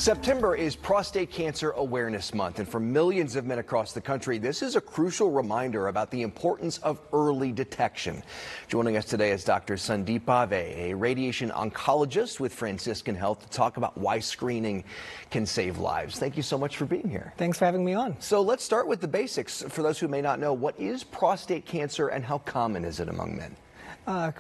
September is Prostate Cancer Awareness Month, and for millions of men across the country, this is a crucial reminder about the importance of early detection. Joining us today is Dr. Sandeep Bhave, a radiation oncologist with Franciscan Health, to talk about why screening can save lives. Thank you so much for being here. Thanks for having me on. So let's start with the basics. For those who may not know, what is prostate cancer and how common is it among men?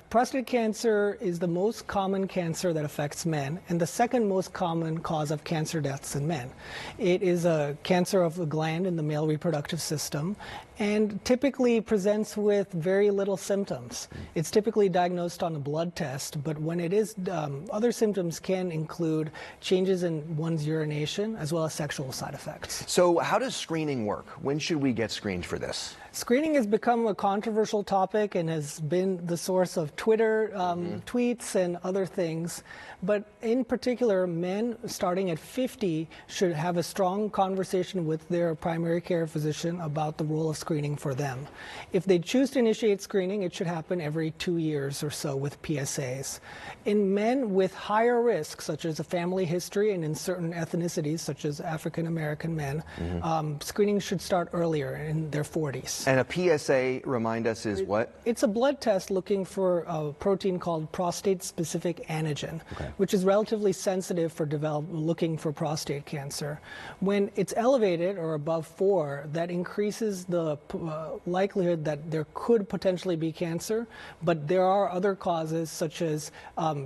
Prostate cancer is the most common cancer that affects men and the second most common cause of cancer deaths in men. It is a cancer of the gland in the male reproductive system and typically presents with very little symptoms. It's typically diagnosed on a blood test, but when it is, other symptoms can include changes in one's urination as well as sexual side effects. So how does screening work? When should we get screened for this? Screening has become a controversial topic and has been the source of Twitter tweets and other things. But in particular, men starting at 50 should have a strong conversation with their primary care physician about the role of screening for them. If they choose to initiate screening, it should happen every 2 years or so with PSAs. In men with higher risk, such as a family history, and in certain ethnicities, such as African American men, screening should start earlier, in their 40s. And a PSA, remind us, is what? It's a blood test looking for a protein called prostate-specific antigen, which is relatively sensitive for looking for prostate cancer. When it's elevated or above 4, that increases the likelihood that there could potentially be cancer, but there are other causes such as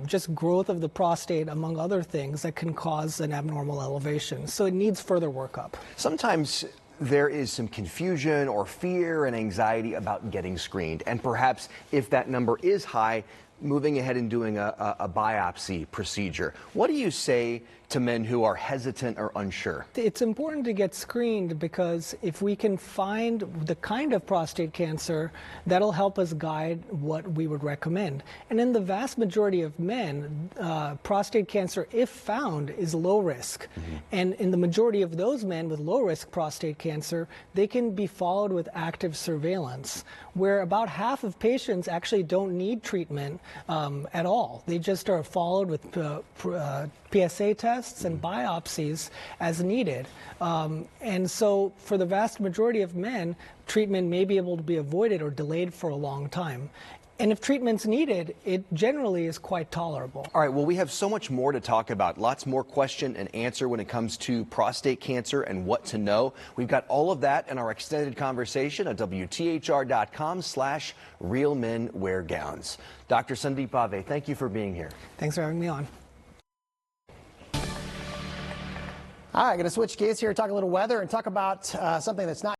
just growth of the prostate, among other things, that can cause an abnormal elevation. So it needs further workup. Sometimes there is some confusion or fear and anxiety about getting screened, and perhaps if that number is high, moving ahead and doing a biopsy procedure. What do you say to men who are hesitant or unsure? It's important to get screened because if we can find the kind of prostate cancer, that'll help us guide what we would recommend. And in the vast majority of men, prostate cancer, if found, is low risk. And in the majority of those men with low risk prostate cancer, they can be followed with active surveillance, where about half of patients actually don't need treatment at all. They just are followed with PSA tests and biopsies as needed. And so for the vast majority of men, treatment may be able to be avoided or delayed for a long time. And if treatment's needed, it generally is quite tolerable. All right, well, we have so much more to talk about. Lots more question and answer when it comes to prostate cancer and what to know. We've got all of that in our extended conversation at WTHR.com/realmenweargowns. Dr. Sandeep Bhave, thank you for being here. Thanks for having me on. All right, going to switch gears here, talk a little weather and talk about something that's not